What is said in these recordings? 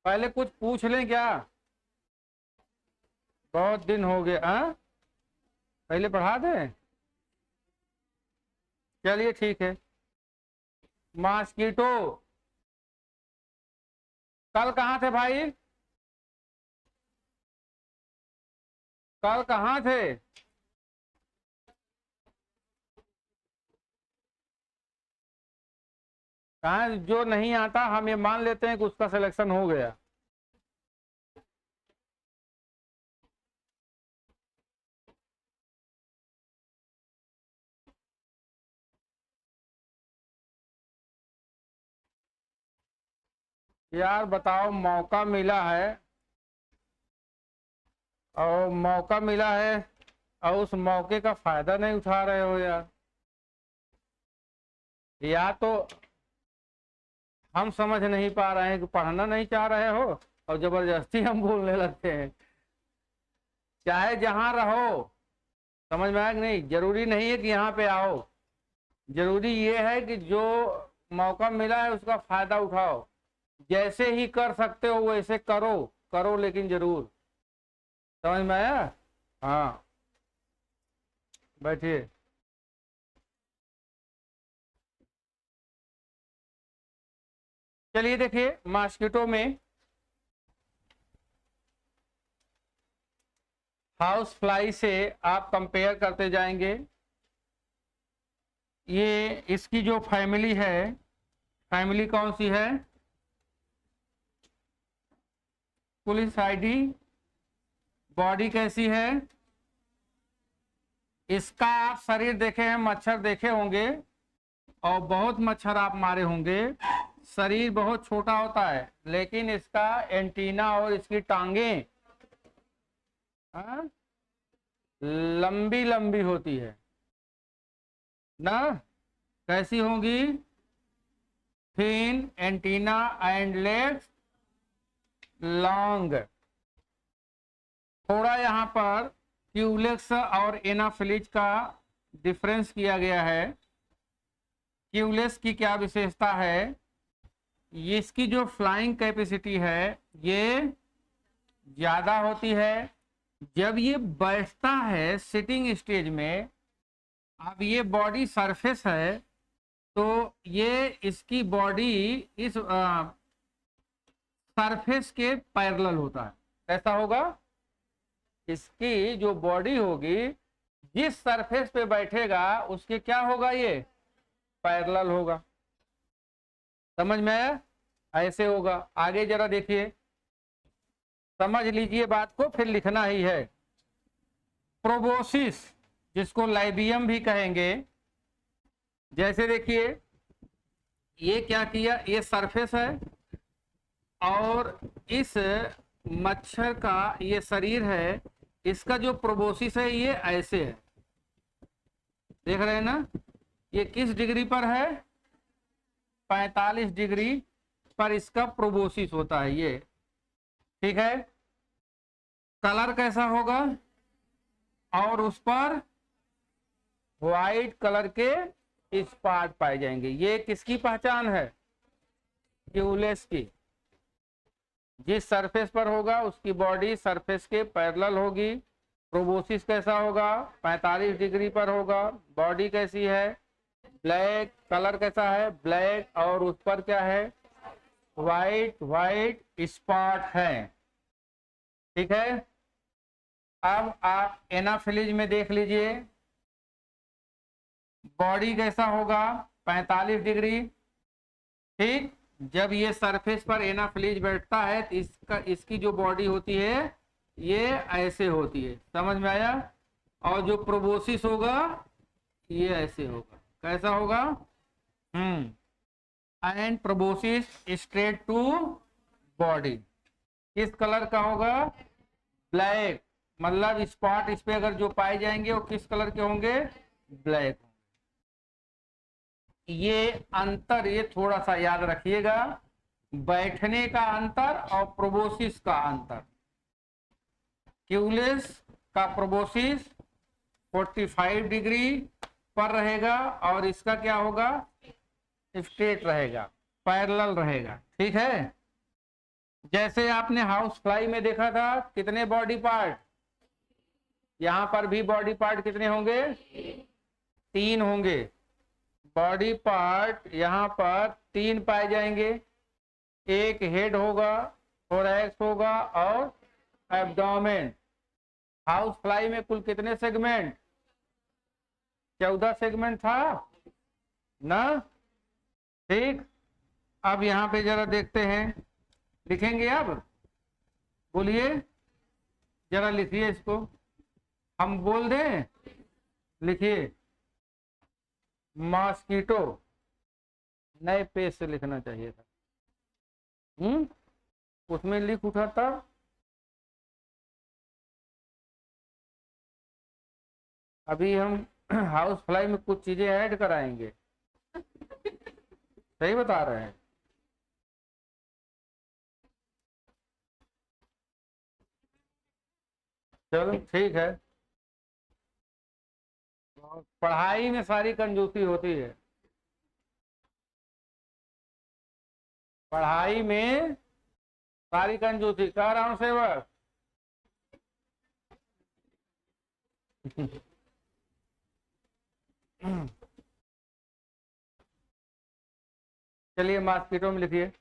पहले कुछ पूछ लें क्या? बहुत दिन हो गए। हाँ, पहले पढ़ा दें। चलिए ठीक है। मॉस्किटो। कल कहाँ थे भाई? कल कहाँ थे? कहाँ? जो नहीं आता हम ये मान लेते हैं कि उसका सिलेक्शन हो गया। यार बताओ, मौका मिला है और मौका मिला है और उस मौके का फायदा नहीं उठा रहे हो यार। या तो हम समझ नहीं पा रहे हैं कि पढ़ना नहीं चाह रहे हो और जबरदस्ती हम बोलने लगते हैं। चाहे जहां रहो, समझ में आया कि नहीं? जरूरी नहीं है कि यहाँ पे आओ। जरूरी ये है कि जो मौका मिला है उसका फायदा उठाओ। जैसे ही कर सकते हो वैसे करो। करो लेकिन जरूर। समझ में आया? हाँ, बैठिए। चलिए देखिए, मॉस्किटो में हाउस फ्लाई से आप कंपेयर करते जाएंगे। ये इसकी जो फैमिली है, फैमिली कौन सी है? Police ID. बॉडी कैसी है? इसका आप शरीर देखे हैं, मच्छर देखे होंगे और बहुत मच्छर आप मारे होंगे। शरीर बहुत छोटा होता है लेकिन इसका एंटीना और इसकी टांगें लंबी लंबी होती है ना? कैसी होंगी? Thin antenna and legs long. थोड़ा यहाँ पर क्यूलेक्स और एनाफिलिज का डिफरेंस किया गया है। क्यूलेक्स की क्या विशेषता है? इसकी जो फ्लाइंग कैपेसिटी है ये ज्यादा होती है। जब ये बैठता है सिटिंग स्टेज में, अब ये बॉडी सरफेस है तो ये इसकी बॉडी इस सरफेस के पैरेलल होता है। कैसा होगा? इसकी जो बॉडी होगी जिस सरफेस पे बैठेगा उसके क्या होगा? ये पैरेलल होगा। समझ में आया? ऐसे होगा। आगे जरा देखिए, समझ लीजिए बात को, फिर लिखना ही है। प्रोबोसिस, जिसको लाइबियम भी कहेंगे। जैसे देखिए, ये क्या किया? ये सरफेस है और इस मच्छर का ये शरीर है। इसका जो प्रोबोसिस है ये ऐसे है, देख रहे हैं ना? ये किस डिग्री पर है? 45 डिग्री पर इसका प्रोबोसिस होता है ये। ठीक है। कलर कैसा होगा? और उस पर व्हाइट कलर के स्पॉट पाए जाएंगे। ये किसकी पहचान है? क्यूलेस की। जिस सरफेस पर होगा उसकी बॉडी सरफेस के पैरेलल होगी। प्रोबोसिस कैसा होगा? 45 डिग्री पर होगा। बॉडी कैसी है? ब्लैक। कलर कैसा है? ब्लैक। और उस पर क्या है? व्हाइट व्हाइट स्पॉट है। ठीक है। अब आप एनाफिलिज में देख लीजिए, बॉडी कैसा होगा? 45 डिग्री। ठीक। जब ये सरफेस पर एनाफिलिज बैठता है तो इसकी जो बॉडी होती है ये ऐसे होती है। समझ में आया? और जो प्रोबोसिस होगा ये ऐसे होगा। कैसा होगा? And proboscis straight to body. किस कलर का होगा? ब्लैक। मतलब स्पॉट इस पे अगर जो पाए जाएंगे वो किस कलर के होंगे? ब्लैक। ये अंतर, ये थोड़ा सा याद रखिएगा, बैठने का अंतर और प्रोबोसिस का अंतर। क्यूलेस का प्रोबोसिस 45 डिग्री पर रहेगा और इसका क्या होगा? स्ट्रेट रहेगा, पैरेलल रहेगा। ठीक है। जैसे आपने हाउस फ्लाई में देखा था कितने बॉडी पार्ट, यहां पर भी बॉडी पार्ट कितने होंगे, 3 होंगे। बॉडी पार्ट यहां पर 3 पाए जाएंगे, एक हेड होगा, थोरैक्स होगा और एब्डोमेन। हाउस फ्लाई में कुल कितने सेगमेंट, 14 सेगमेंट था ना, ठीक। अब यहाँ पे जरा देखते हैं, लिखेंगे अब, बोलिए जरा लिखिए इसको, हम बोल दें, लिखिए मॉस्किटो, नए पेज से लिखना चाहिए था, उसमें लिख उठा था। अभी हम हाउस फ्लाई में कुछ चीजें ऐड कराएंगे, सही बता रहे हैं। चलो ठीक है, पढ़ाई में सारी कंजूसी होती है, पढ़ाई में सारी कंजूसी, कह रहा हूं सेवक। चलिए मॉस्किटो में लिखिए।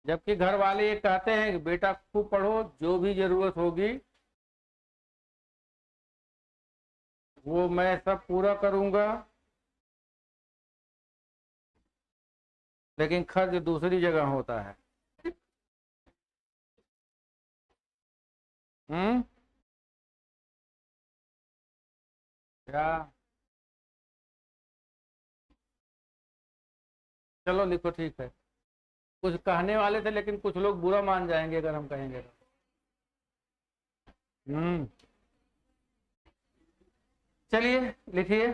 जबकि घर वाले ये कहते हैं कि बेटा खूब पढ़ो, जो भी जरूरत होगी वो मैं सब पूरा करूंगा, लेकिन खर्च दूसरी जगह होता है। हम्म, क्या, चलो लिखो ठीक है। कुछ कहने वाले थे लेकिन कुछ लोग बुरा मान जाएंगे अगर हम कहेंगे तो। हम्म, चलिए लिखिए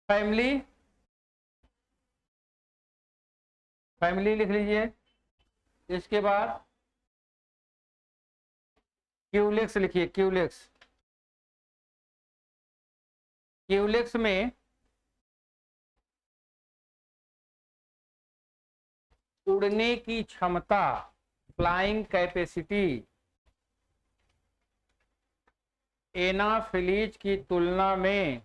फैमिली, फैमिली लिख लीजिए। इसके बाद क्यूलेक्स लिखिए, क्यूलेक्स, क्यूलेक्स में उड़ने की क्षमता, फ्लाइंग कैपेसिटी, एनाफिलीज की तुलना में,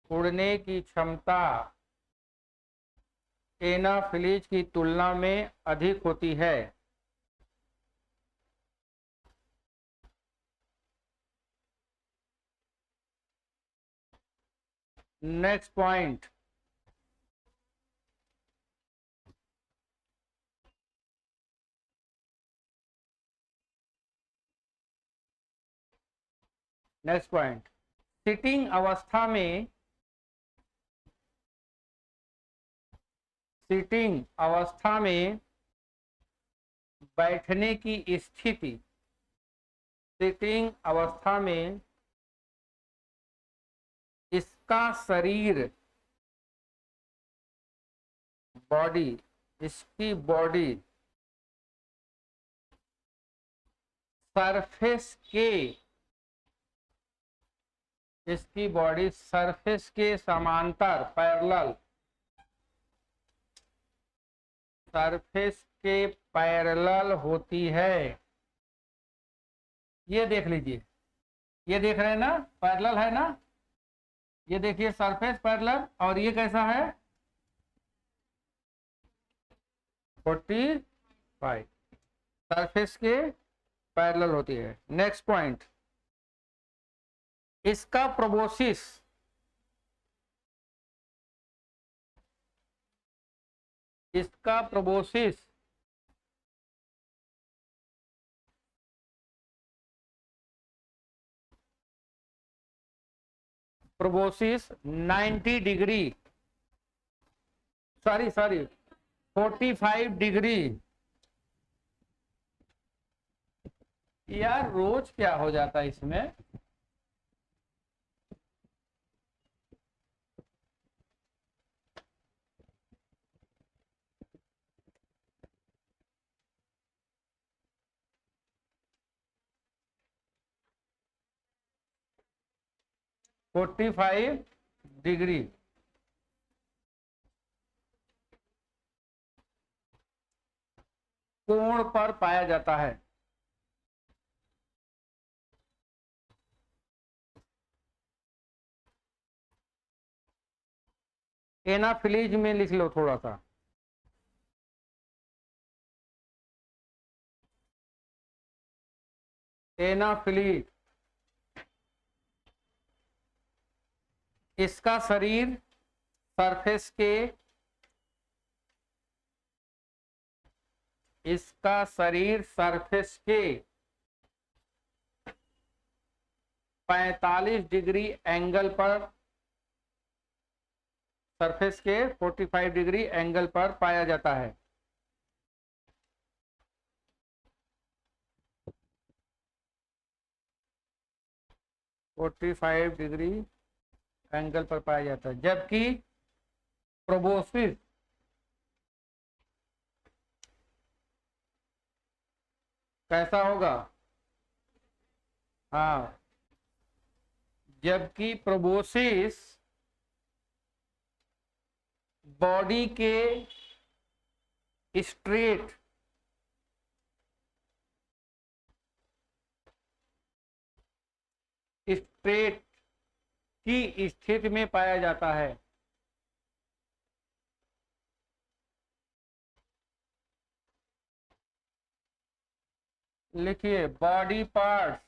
उड़ने की क्षमता एनाफिलीज की तुलना में अधिक होती है। Next point, next point, sitting अवस्था में, सिटिंग अवस्था में बैठने की स्थिति, सिटिंग अवस्था में इसका शरीर, बॉडी, इसकी बॉडी सरफेस के, इसकी बॉडी सरफेस के समांतर, पैरेलल, सरफेस के पैरेलल होती है। ये देख लीजिए, ये देख रहे हैं ना, पैरेलल है ना, ये देखिए सरफेस पैरेलल, और ये कैसा है 45, सरफेस के पैरेलल होती है। नेक्स्ट पॉइंट, इसका प्रोबोसिस, इसका proboscis proboscis 90 degree, sorry 45 degree. यार रोज क्या हो जाता है इसमें, फोर्टी फाइव डिग्री। कोण पर पाया जाता है। एनाफिलीज में लिख लो थोड़ा सा। एनाफिलीज, इसका शरीर सरफेस के, इसका शरीर सरफेस के 45 डिग्री एंगल पर, सरफेस के 45 डिग्री एंगल पर पाया जाता है। (45 डिग्री एंगल पर पाया जाता है, जबकि प्रोबोसिस कैसा होगा? हाँ, जबकि प्रोबोसिस बॉडी के स्ट्रेट स्ट्रेट की स्थिति में पाया जाता है। लिखिए बॉडी पार्ट्स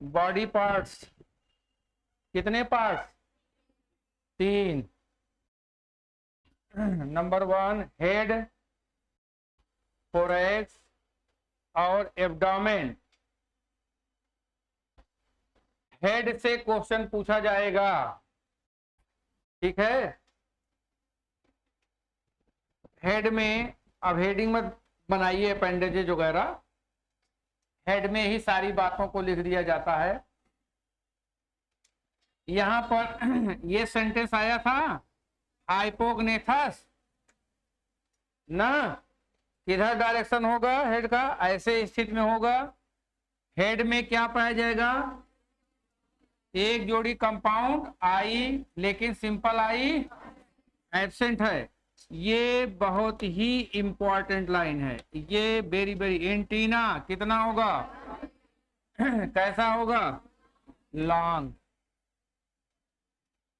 बॉडी पार्ट्स कितने पार्ट्स? 3। नंबर 1 हेड, थोरैक्स और एब्डोमेन। हेड से क्वेश्चन पूछा जाएगा, ठीक है। हेड में, अब हेडिंग मत बनाइए अपेंडेजेज वगैरह, हेड में ही सारी बातों को लिख दिया जाता है। यहां पर ये सेंटेंस आया था हाइपोग्नेथस ना, किधर डायरेक्शन होगा हेड का? ऐसे स्थिति में होगा। हेड में क्या पाया जाएगा? एक जोड़ी कंपाउंड आई, लेकिन सिंपल आई एब्सेंट है। ये बहुत ही इंपॉर्टेंट लाइन है, ये वेरी वेरी। एंटीना कितना होगा? कैसा होगा? लॉन्ग।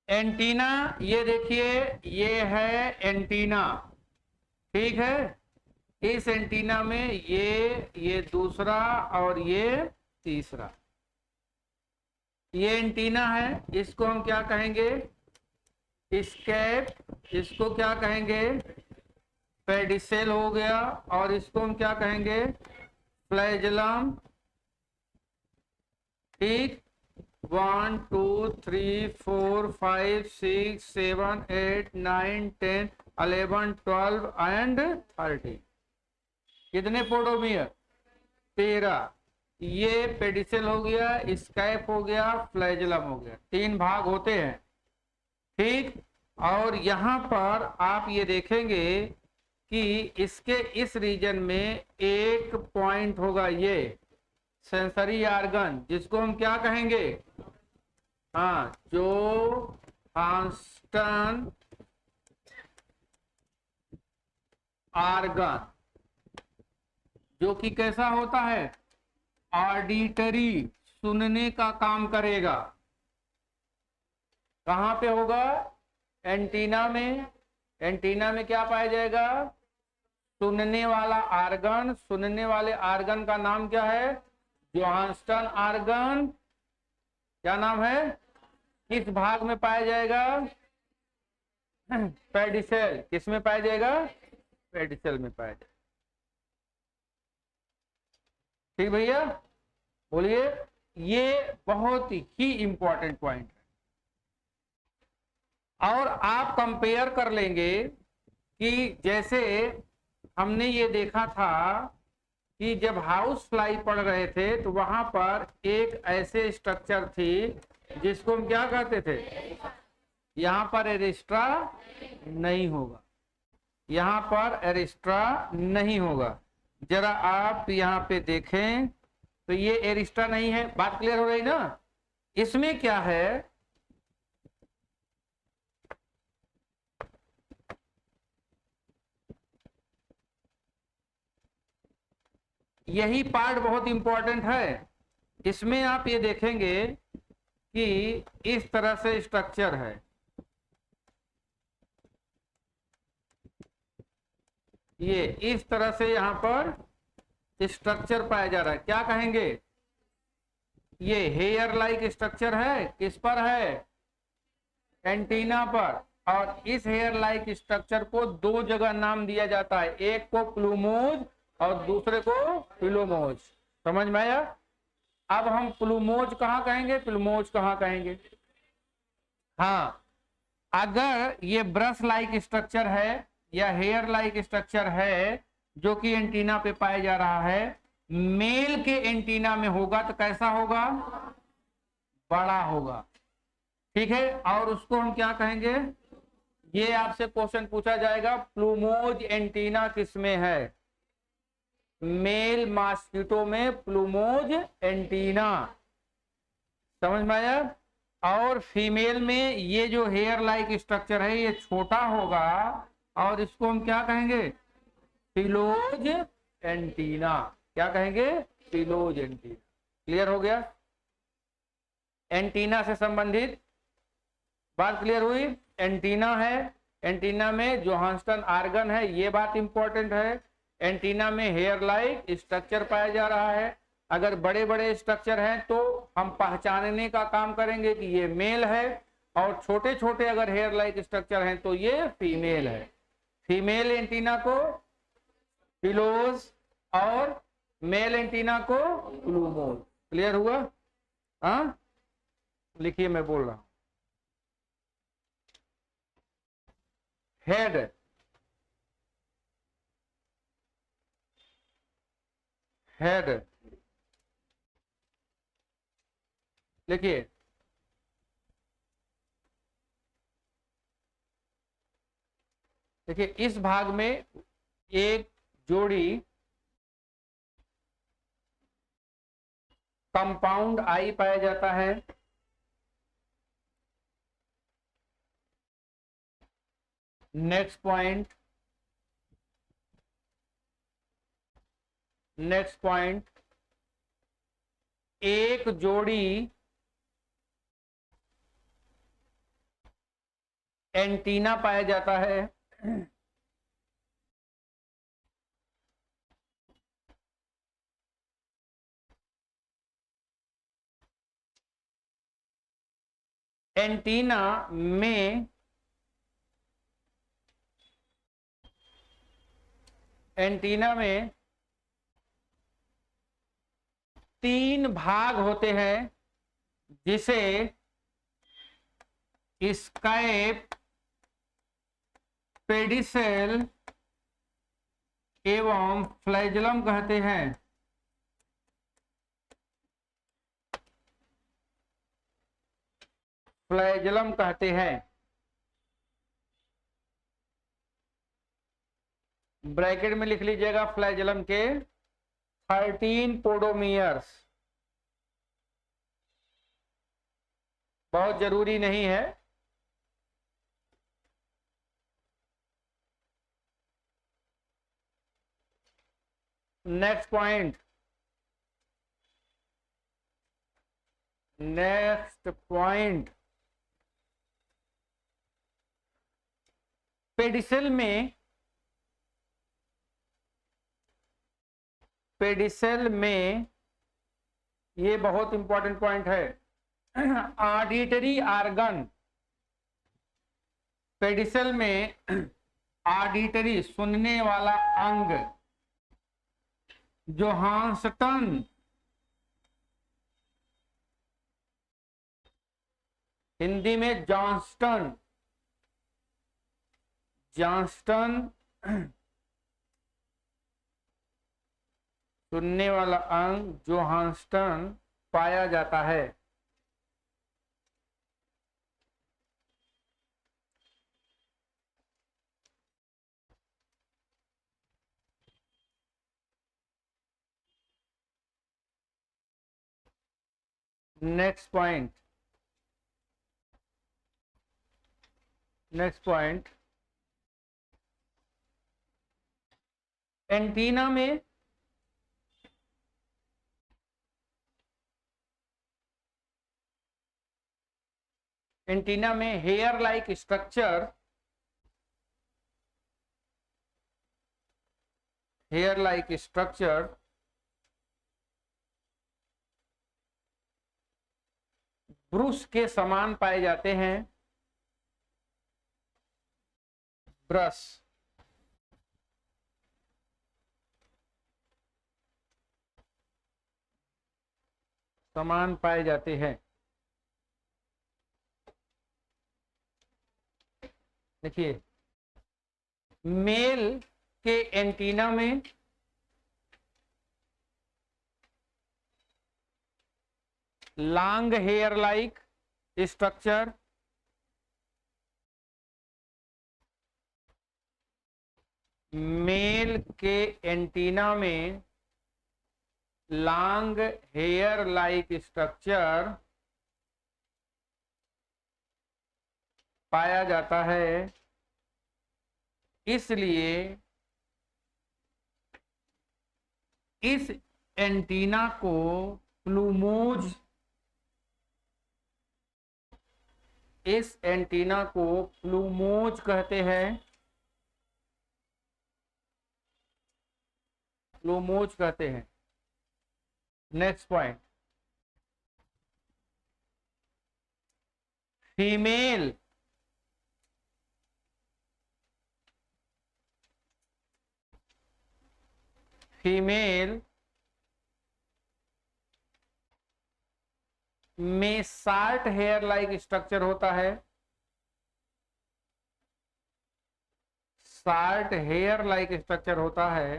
एंटीना, ये देखिए ये है एंटीना, ठीक है। इस एंटीना में ये दूसरा और ये तीसरा, ये एंटीना है। इसको हम क्या कहेंगे? स्कैप। इसको क्या कहेंगे? पेडिसेल हो गया। और इसको हम क्या कहेंगे? फ्लैजेलम, ठीक। 1 2 3 4 5 6 7 8 9 10 11 12 एंड 13। कितने पोडोमियर? 13। ये पेडिसेल हो गया, स्कैप हो गया, फ्लैजेलम हो गया। 3 भाग होते हैं, ठीक। और यहाँ पर आप ये देखेंगे कि इसके इस रीजन में एक पॉइंट होगा, ये सेंसरी आर्गन, जिसको हम क्या कहेंगे? हाँ, जोहान्सन आर्गन, जो कि कैसा होता है? ऑडिटरी, सुनने का काम करेगा। कहाँ पे होगा? एंटीना में। एंटीना में क्या पाया जाएगा? सुनने वाला आर्गन। सुनने वाले आर्गन का नाम क्या है? जोहान्सन आर्गन। क्या नाम है? किस भाग में पाया जाएगा? पेडिसेल। किस में पाया जाएगा? पेडिसेल में पाया जाएगा, ठीक भैया, बोलिए। ये बहुत ही इंपॉर्टेंट पॉइंट है। और आप कंपेयर कर लेंगे कि जैसे हमने ये देखा था कि जब हाउस फ्लाई पढ़ रहे थे तो वहां पर एक ऐसे स्ट्रक्चर थी जिसको हम क्या कहते थे? यहाँ पर एरिस्ट्रा नहीं होगा, यहाँ पर एरिस्ट्रा नहीं होगा। जरा आप यहाँ पे देखें तो तो ये एरिस्टा नहीं है। बात क्लियर हो रही ना? इसमें क्या है, यही पार्ट बहुत इंपॉर्टेंट है। इसमें आप ये देखेंगे कि इस तरह से स्ट्रक्चर है, ये इस तरह से यहां पर स्ट्रक्चर पाया जा रहा है। क्या कहेंगे? ये हेयर लाइक स्ट्रक्चर है, किस पर है? एंटीना पर। और इस हेयर लाइक स्ट्रक्चर को दो जगह नाम दिया जाता है, एक को प्लूमोज और दूसरे को फिलोमोज। समझ में आया? अब हम प्लूमोज कहाँ कहेंगे, फिलोमोज कहाँ कहेंगे? हाँ, अगर ये ब्रश लाइक स्ट्रक्चर है या हेयर लाइक स्ट्रक्चर है जो कि एंटीना पे पाया जा रहा है, मेल के एंटीना में होगा तो कैसा होगा? बड़ा होगा। ठीक है, और उसको हम क्या कहेंगे? ये आपसे क्वेश्चन पूछा जाएगा, प्लूमोज एंटीना किसमें है? मेल मॉस्किटो में प्लूमोज एंटीना। समझ में आया? और फीमेल में ये जो हेयर लाइक स्ट्रक्चर है ये छोटा होगा और इसको हम क्या कहेंगे? फिलोज एंटीना। क्या कहेंगे? फिलोज एंटीना। क्लियर हो गया? एंटीना से संबंधित बात क्लियर हुई? एंटीना है, एंटीना में जोहान्सन आर्गन है, ये बात इंपॉर्टेंट है। एंटीना में हेयर लाइक स्ट्रक्चर पाया जा रहा है। अगर बड़े बड़े स्ट्रक्चर हैं तो हम पहचानने का काम करेंगे कि ये मेल है, और छोटे छोटे अगर हेयर लाइक स्ट्रक्चर हैं तो ये फीमेल है। फीमेल एंटीना को फिलोज और मेल एंटीना को प्लूमोज। क्लियर हुआ? हाँ, लिखिए, मैं बोल रहा हूं। हेड, हेड लिखिए। देखिए, इस भाग में एक जोड़ी कंपाउंड आई पाया जाता है। नेक्स्ट पॉइंट, नेक्स्ट पॉइंट, एक जोड़ी एंटीना पाया जाता है। एंटीना में तीन भाग होते हैं, जिसे स्कैप, पेडिसेल एवं फ्लैजलम कहते हैं। फ्लैजलम कहते हैं। ब्रैकेट में लिख लीजिएगा फ्लैजलम के 13 पोडोमियर्स। बहुत जरूरी नहीं है। Next point, next point, pedicel में, पेडिसेल में ये बहुत इंपॉर्टेंट पॉइंट है, ऑडिटरी आर्गन। पेडिसेल में ऑडिटरी, सुनने वाला अंग, जोहान्सन, हिंदी में जॉन्स्टन, जॉन्स्टन सुनने वाला अंग जोहान्सन पाया जाता है। नेक्स्ट पॉइंट एंटीना में हेयर लाइक स्ट्रक्चर ब्रश के समान पाए जाते हैं। ब्रश समान पाए जाते हैं। देखिए, मेल के एंटीना में long hair like structure, male के एंटीना में लॉन्ग हेयर लाइक स्ट्रक्चर पाया जाता है। इसलिए इस एंटीना को प्लूमोज कहते हैं। प्लूमोज कहते हैं। नेक्स्ट पॉइंट, फीमेल में शार्ट हेयर लाइक स्ट्रक्चर होता है। शार्ट हेयर लाइक स्ट्रक्चर होता है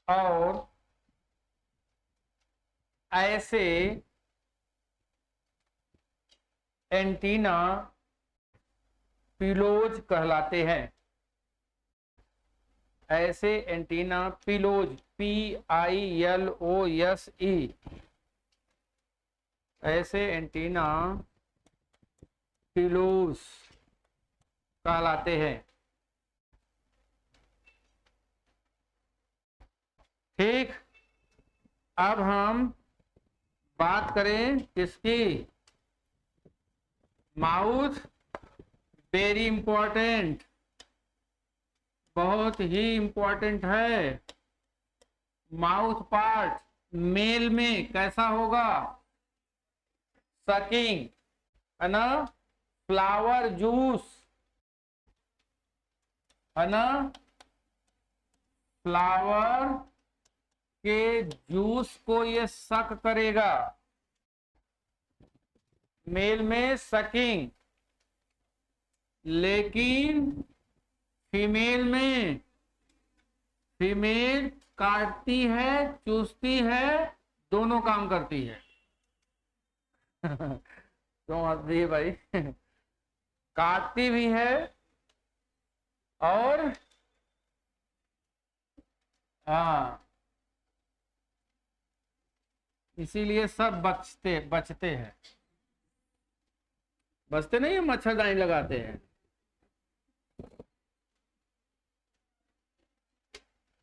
और ऐसे एंटीना पिलोज कहलाते हैं। ऐसे एंटीना पिलोज, PILOSE, ऐसे एंटीना पिलोज कहलाते हैं। ठीक, अब हम बात करें किसकी? माउथ। वेरी इंपॉर्टेंट, बहुत ही इंपॉर्टेंट है। माउथ पार्ट मेल में कैसा होगा? सकिंग, है ना? फ्लावर जूस, है ना? फ्लावर के जूस को ये सक करेगा। मेल में सकिंग, लेकिन फीमेल काटती है, चूसती है, दोनों काम करती है। क्यों हंसती है भाई? काटती भी है और हाँ, इसीलिए सब बचते हैं। बचते नहीं है, मच्छरदानी लगाते हैं।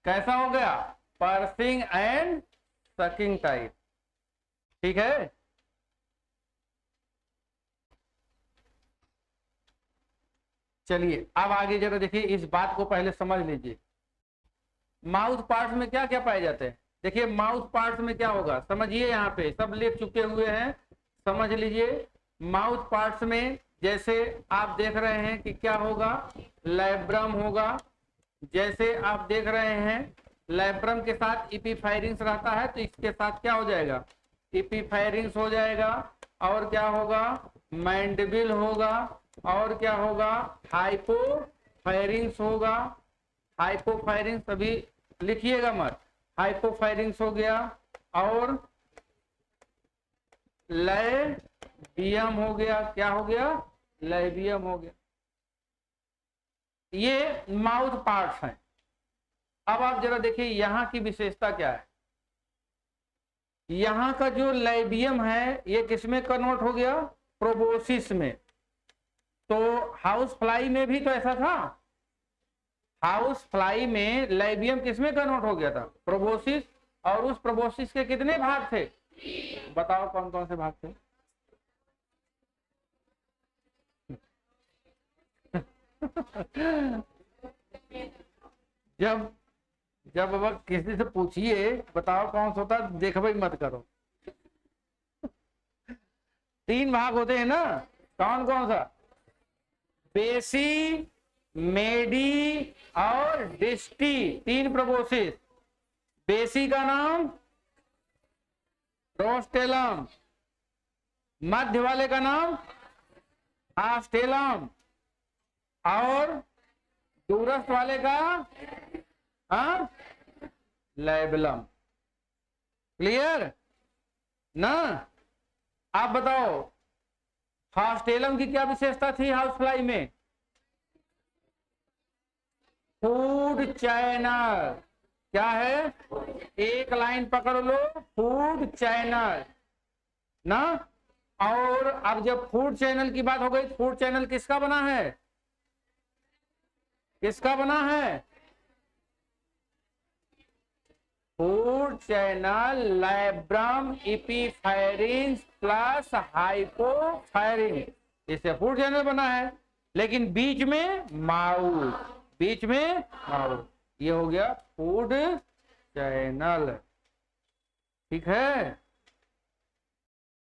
कैसा हो गया? Pursuing and sucking type. ठीक है, चलिए अब आगे जरा देखिए, इस बात को पहले समझ लीजिए। माउथ पार्ट्स में क्या क्या पाए जाते हैं? देखिए, माउथ पार्ट्स में क्या होगा समझिए। यहाँ पे सब लिख चुके हुए हैं, समझ लीजिए। माउथ पार्ट्स में जैसे आप देख रहे हैं कि क्या होगा? लैब्रम होगा। जैसे आप देख रहे हैं लैब्रम के साथ इपीफायरिंग्स रहता है, तो इसके साथ क्या हो जाएगा? इपीफायरिंग्स हो जाएगा। और क्या होगा? मैंडिबिल होगा। और क्या होगा? हाइपोफायरिंग्स होगा। हाइपोफायरिंग्स अभी लिखिएगा मत। हाइपोफायरिंग्स हो गया और लैबियम हो गया। क्या हो गया? लैबियम हो गया। ये माउथ पार्ट्स हैं। अब आप जरा देखिए यहाँ की विशेषता क्या है। यहाँ का जो लैबियम है ये किसमें कन्वर्ट हो गया? प्रोबोसिस में। तो हाउस फ्लाई में भी तो ऐसा था, हाउस फ्लाई में लैबियम किसमें कन्वर्ट हो गया था? प्रोबोसिस। और उस प्रोबोसिस के कितने भाग थे? बताओ कौन कौन से भाग थे? जब जब अब किसी से पूछिए बताओ कौन सा होता, देखो मत करो। 3 भाग होते हैं ना, कौन कौन सा? बेसी, मेडी और डिस्टी, 3 प्रोबोसिस। बेसी का नाम रोस्टेलम, मध्य वाले का नाम आस्टेलम, और दूरस्थ वाले का लैबलम। क्लियर ना? आप बताओ हास्टेलम की क्या विशेषता थी हाउस फ्लाई में? Food channel. क्या है? एक लाइन पकड़ लो, फूड चैनल ना। और अब जब फूड चैनल की बात हो गई, फूड चैनल किसका बना है? किसका बना है? फूड चैनल लैब्रम इपीफेरिंस प्लस हाइपोफेरिंस, इससे फूड चैनल बना है। लेकिन बीच में माउथ, बीच में माउथ, ये हो गया फूड चैनल। ठीक है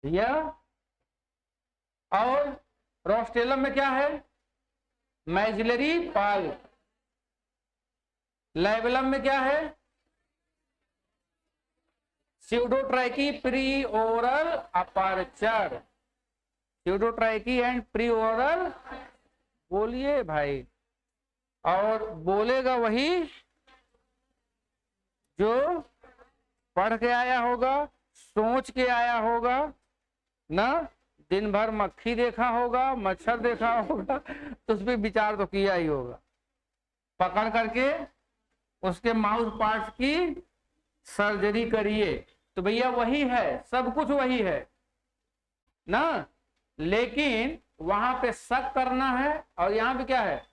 भैया? और रोस्टेलम में क्या है? मैजिलरी पल्प। लैबलम में क्या है? Pseudotrachea pre oral aperture, pseudotrachea and pre oral. बोलिए भाई, और बोलेगा वही जो पढ़ के आया होगा, सोच के आया होगा ना। दिन भर मक्खी देखा होगा, मच्छर देखा होगा, तो उस पर विचार तो किया ही होगा। पकड़ करके उसके माउथ पार्ट्स की सर्जरी करिए, तो भैया वही है, सब कुछ वही है ना। लेकिन वहां पे शक करना है, और यहां पे क्या है?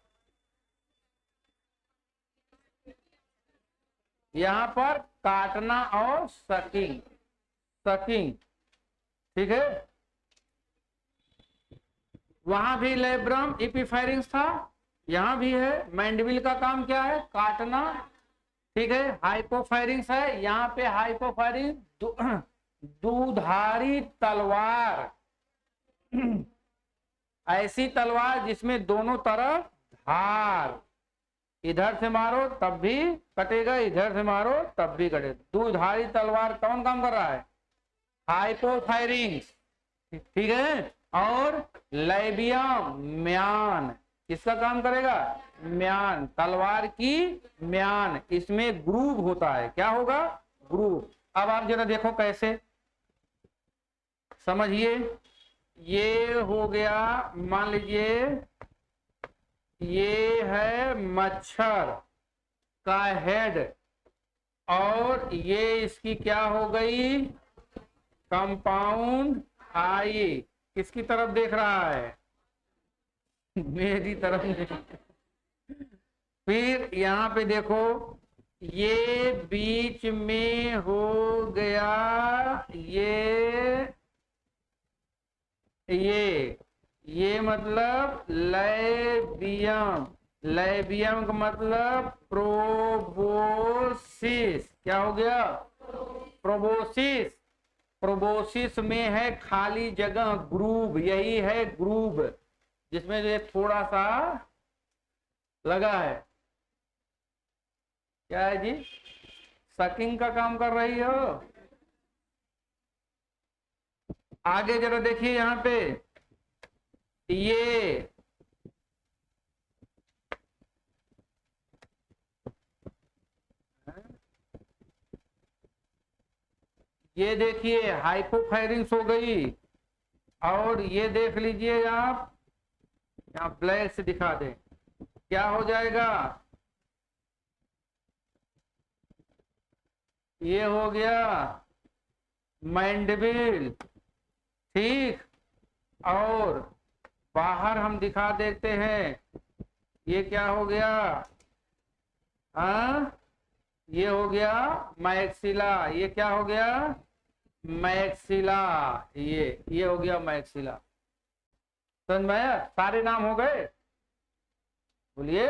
यहां पर काटना और सकिंग, सकिंग। ठीक है? वहां भी लेब्रम इपीफेरिंग्स था, यहां भी है। मैंडिबिल का काम क्या है? काटना। ठीक है? हाइपोफेरिंग्स है, यहाँ पे हाइपोफेरिंग दुधारी तलवार, ऐसी तलवार जिसमें दोनों तरफ धार, इधर से मारो तब भी कटेगा, इधर से मारो तब भी कटेगा। दुधारी तलवार कौन काम कर रहा है? हाइपोफेरिंग्स। ठीक है? और लैबियम म्यान, किसका काम करेगा? म्यान, तलवार की म्यान, इसमें ग्रूव होता है। क्या होगा? ग्रूव। अब आप जरा देखो कैसे, समझिए। ये हो गया, मान लीजिए ये है मच्छर का हेड, और ये इसकी क्या हो गई? कंपाउंड आई। किसकी तरफ देख रहा है? मेरी तरफ नहीं। फिर यहाँ पे देखो, ये बीच में हो गया ये मतलब लैबियम, लैबियम का मतलब प्रोबोसिस। क्या हो गया? प्रोबोसिस। प्रोबोसिस में है खाली जगह, ग्रूव, यही है ग्रूव, जिसमें ये थोड़ा सा लगा है। क्या है जी? सकिंग का काम कर रही हो। आगे जरा देखिए यहाँ पे, ये देखिए हाइपोफेरिंग्स हो गई। और ये देख लीजिए आप, यहाँ ब्लैक से दिखा दें, क्या हो जाएगा? ये हो गया मैंडविल, ठीक। और बाहर हम दिखा देते हैं, ये क्या हो गया, हाँ ये हो गया मैक्सिला, ये क्या हो गया मैक्सिला, ये हो गया मैक्सिला। समझ में आया, सारे नाम हो गए। बोलिए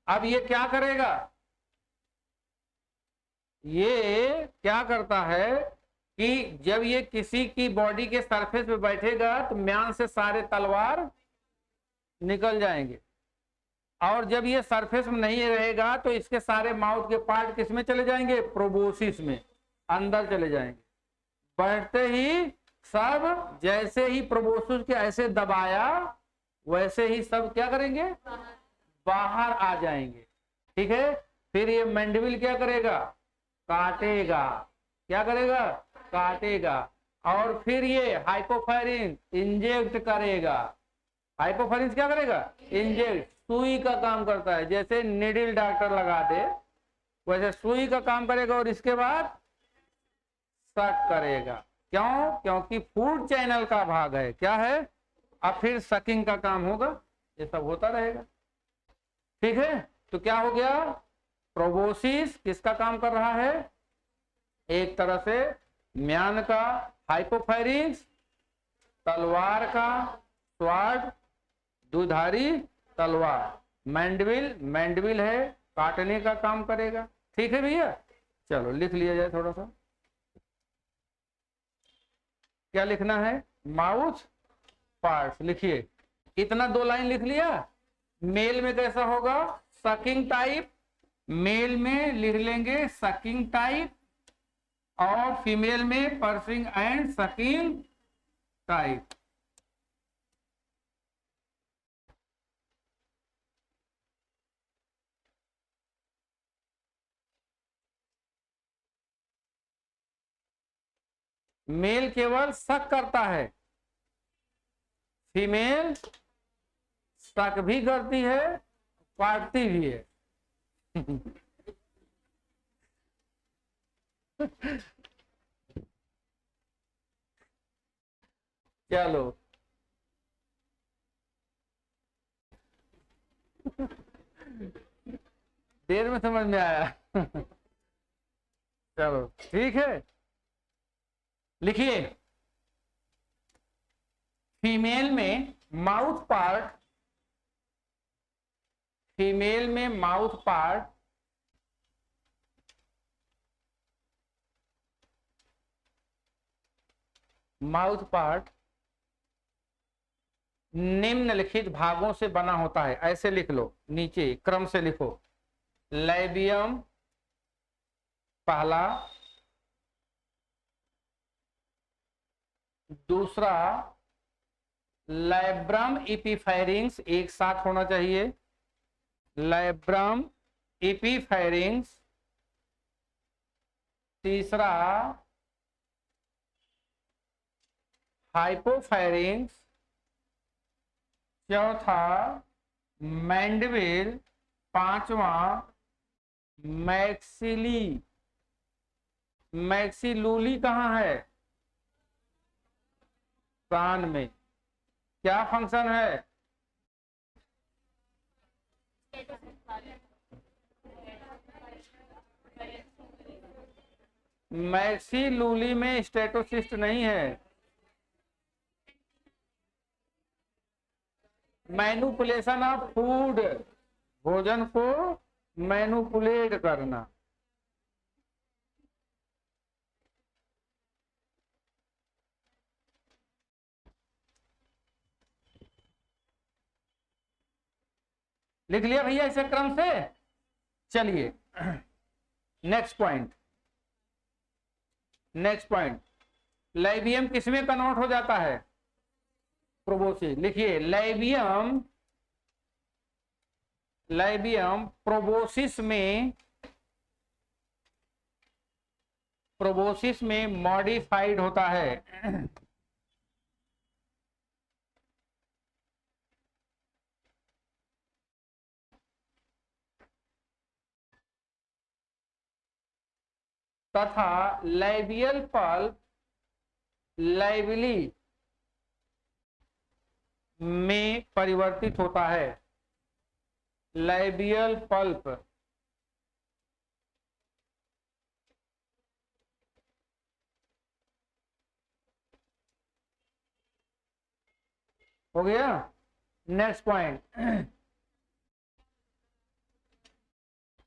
अब ये क्या करेगा, ये क्या करता है कि जब ये किसी की बॉडी के सरफेस पे बैठेगा तो म्यान से सारे तलवार निकल जाएंगे, और जब ये सरफेस में नहीं रहेगा तो इसके सारे माउथ के पार्ट किस में चले जाएंगे, प्रोबोसिस में, अंदर चले जाएंगे। बैठते ही सब, जैसे ही प्रोबोसिस के ऐसे दबाया वैसे ही सब क्या करेंगे, बाहर आ जाएंगे, ठीक है। फिर ये मैंडविल क्या करेगा, काटेगा, क्या करेगा, काटेगा। और फिर ये हाइपोफायरिंग इंजेक्ट करेगा। हाइपोफायरिंग क्या करेगा, इंजेक्ट, सुई का काम करता है, जैसे निडिल डॉक्टर लगा दे वैसे सुई का काम करेगा, और इसके बाद सक करेगा। क्यों, क्योंकि फूड चैनल का भाग है, क्या है, अब फिर सकिंग का काम होगा, ये सब होता रहेगा, ठीक है। तो क्या हो गया, प्रोबोसिस किसका काम कर रहा है, एक तरह से म्यान का, हाइपोफायरिंग्स तलवार का, स्वाड दुधारी तलवार, मैंडविल, मैंडविल है काटने का काम करेगा, ठीक है भैया। चलो लिख लिया जाए थोड़ा सा, क्या लिखना है, माउथ पार्ट्स लिखिए, इतना 2 लाइन लिख लिया। मेल में कैसा होगा, सकिंग टाइप, मेल में लिख लेंगे सकिंग टाइप, और फीमेल में piercing and sucking type. Male केवल सक करता है, फीमेल सक भी करती है, काटती भी है। चलो देर में समझ में आया। चलो ठीक है, लिखिए फीमेल में माउथ पार्ट, फीमेल में माउथ पार्ट निम्नलिखित भागों से बना होता है, ऐसे लिख लो, नीचे क्रम से लिखो। लैबियम पहला, दूसरा लैब्रम इपीफेरिंग्स, एक साथ होना चाहिए, लैब्रम इपीफेरिंग्स, तीसरा हाइपोफेरिंग्स, चौथा मैंडविल, पांचवा मैक्सिली, मैक्सिलूली कहाँ है, कान में, क्या फंक्शन है, मैक्सिलूली में स्टेटोसिस्ट नहीं है, मैनुपुलेशन ऑफ फूड, भोजन को मैनुपुलेट करना। लिख लिया भैया इसे क्रम से। चलिए नेक्स्ट पॉइंट, नेक्स्ट पॉइंट, लैबियम किसमें कन्वर्ट हो जाता है, प्रोबोसिस। लिखिए लैबियम, लैबियम प्रोबोसिस में, प्रोबोसिस में मॉडिफाइड होता है। तथा लैबियल पल्प लाइवली में परिवर्तित होता है। लाइबियल पल्प हो गया। नेक्स्ट पॉइंट,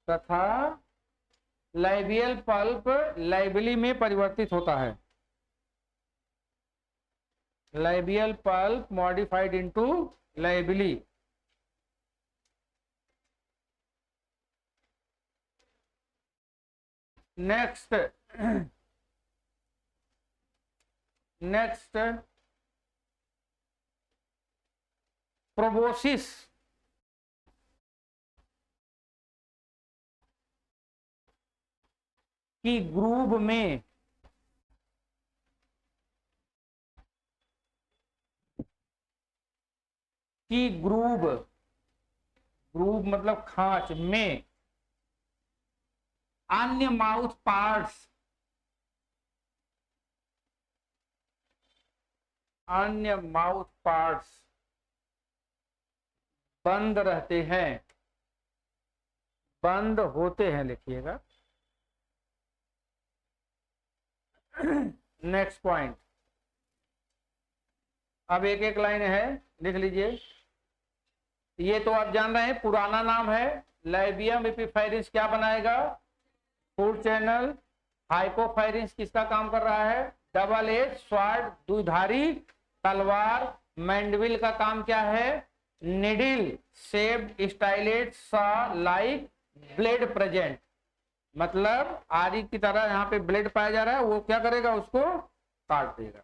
तथा लाइबियल पल्प लाइबली में परिवर्तित होता है। Labial palp modified into labella. Next proboscis की ग्रूव में ग्रूव मतलब खांच में अन्य माउथ पार्ट्स बंद रहते हैं, बंद होते हैं, लिखिएगा। नेक्स्ट पॉइंट, अब एक एक लाइन है, लिख लीजिए। ये तो आप जान रहे हैं, पुराना नाम है। लाइबियम एपिफेरेंस क्या बनाएगा? Food channel. हाइपोफेरेंस किसका काम कर रहा है? डबल एज स्वॉर्ड, द्विधारी तलवार। मैंडविल का काम क्या है? Needle shaped stylet saw like blade present, मतलब आरी की तरह यहाँ पे ब्लेड पाया जा रहा है, वो क्या करेगा? उसको काट देगा।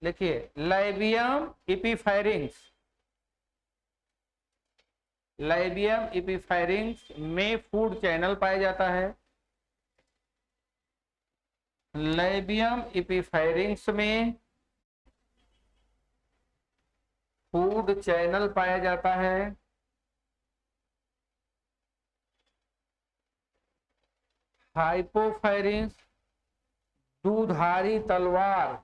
लिखिए, लाइबियम एपिफेरेंस में फूड चैनल पाया जाता है। लाइबियम एपिफेरेंस में फूड चैनल पाया जाता है। हाइपोफेरेंस दुधारी तलवार,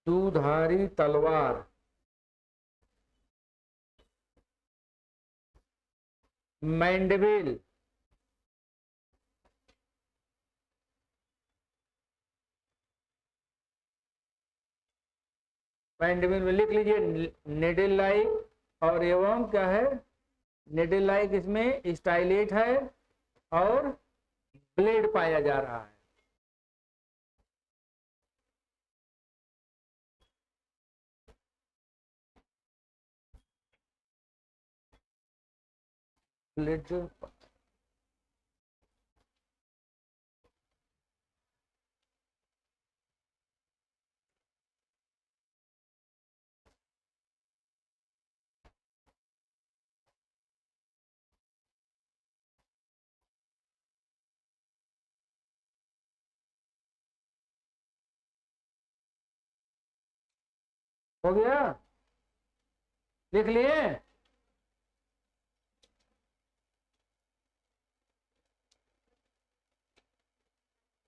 दुधारी तलवार। मैंडविल में लिख लीजिए निडिल लाइक, और एवं क्या है? निडिल लाइक इसमें स्टाइलेट है और ब्लेड पाया जा रहा है। ब्लेड हो गया, लिख लिए।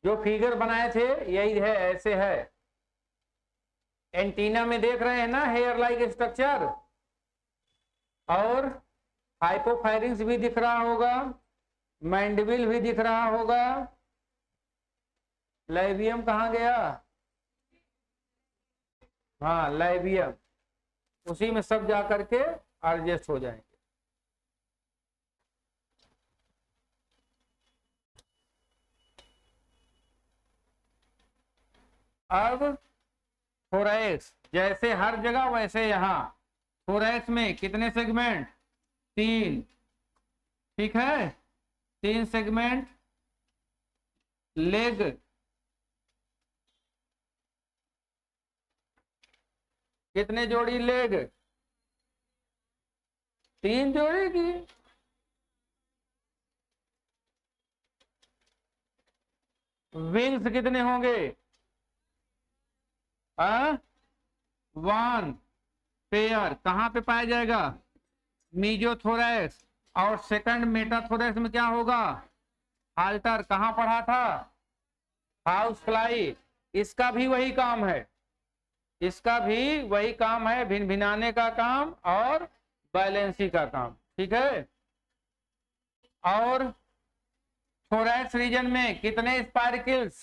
जो फिगर बनाए थे यही है, ऐसे है। एंटीना में देख रहे हैं ना हेयर लाइक स्ट्रक्चर, और हाइपोफेरेंस भी दिख रहा होगा, मैंडविल भी दिख रहा होगा। लाइबियम कहाँ गया? हाँ, लाइबियम, उसी में सब जा करके एडजस्ट हो जाएंगे। अब थोरैक्स, जैसे हर जगह वैसे यहाँ थोरैक्स में कितने सेगमेंट? 3, ठीक है, 3 सेगमेंट। लेग कितने जोड़ी? लेग 3 जोड़ी की। विंग्स कितने होंगे? 1 पेयर। कहाँ पे पाया जाएगा? मीजोथोरैक्स। और सेकंड मेटाथोरैक्स में क्या होगा? हाल्टर कहाँ पढ़ा था? House fly. इसका भी वही काम है, इसका भी वही काम है, भिन भिनाने का काम और बैलेंसी का काम। ठीक है। और थोरैक्स रीजन में कितने स्पाइरकिल्स?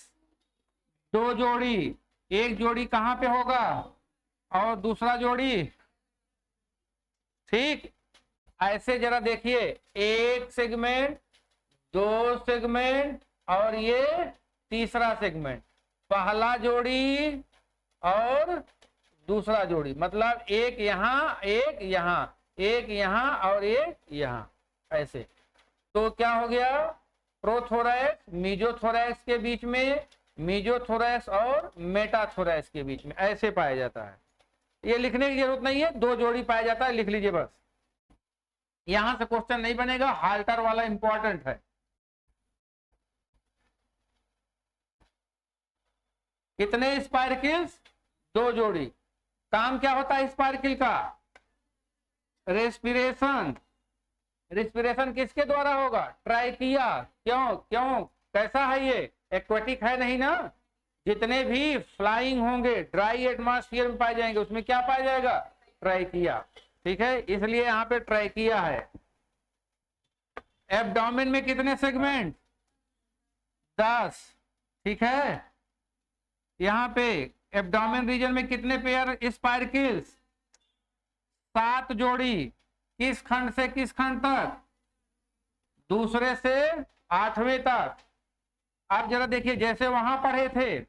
2 जोड़ी। एक जोड़ी कहाँ पे होगा और दूसरा जोड़ी? ठीक, ऐसे जरा देखिए, एक सेगमेंट, 2 सेगमेंट और ये तीसरा सेगमेंट। पहला जोड़ी और दूसरा जोड़ी, मतलब एक यहाँ, एक यहाँ, एक यहाँ और एक यहाँ, ऐसे। तो क्या हो गया? प्रोथोरैक्स मीजोथोरैक्स के बीच में, मीजोथोरैक्स और मेटाथोरैक्स के बीच में, ऐसे पाया जाता है। ये लिखने की जरूरत नहीं है, 2 जोड़ी पाया जाता है, लिख लीजिए बस। यहां से क्वेश्चन नहीं बनेगा, हाल्टर वाला इंपॉर्टेंट है। कितने स्पाइरकिल्स? 2 जोड़ी। काम क्या होता है स्पाइरकिल का? रेस्पिरेशन। रेस्पिरेशन किसके द्वारा होगा? ट्राइकिया। क्यों क्यों, कैसा है ये? एक्वेटिक है नहीं ना? जितने भी फ्लाइंग होंगे ड्राई एटमॉस्फेयर में पाए जाएंगे, उसमें क्या पाया जाएगा? ट्राइकिया। ठीक है, इसलिए यहाँ पे ट्राइकिया है। एब्डोमेन में कितने सेगमेंट? 10। ठीक है। यहाँ पे एब्डोमेन रीजन में कितने पेयर स्पाइरकिल्स? 7 जोड़ी। किस खंड से किस खंड तक? दूसरे से 8वें तक। आप जरा देखिए, जैसे वहां पढ़े थे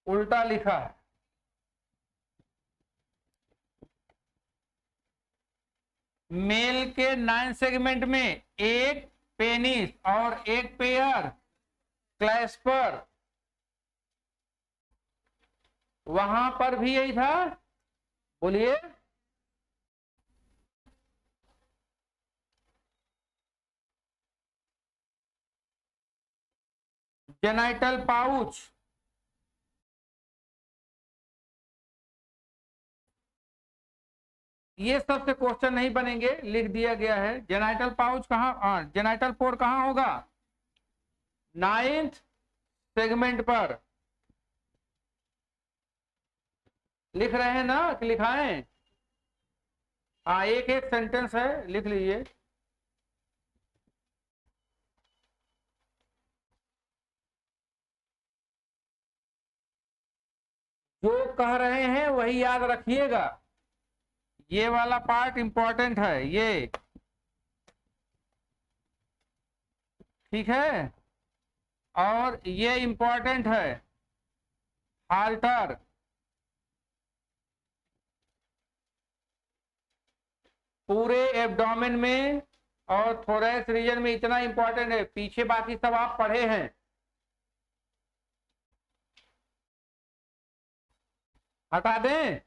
उल्टा लिखा है। मेल के 9 सेगमेंट में एक पेनिस और एक पेयर क्लैस्पर। वहां पर भी यही था, बोलिए। Genital pouch. ये सब से क्वेश्चन नहीं बनेंगे, लिख दिया गया है। जेनाइटल पाउच कहाँ, जेनाइटल पोर कहाँ होगा? 9th सेगमेंट पर। लिख रहे हैं ना कि लिखाएं? हाँ, एक एक सेंटेंस है, लिख लीजिए। जो कह रहे हैं वही याद रखिएगा, ये वाला पार्ट इंपॉर्टेंट है ये। ठीक है, और ये इंपॉर्टेंट है, हाल्टर। पूरे एब्डोमेन में और थोरैक्स रीजन में इतना इंपॉर्टेंट है, पीछे बाकी सब आप पढ़े हैं। हटा दें?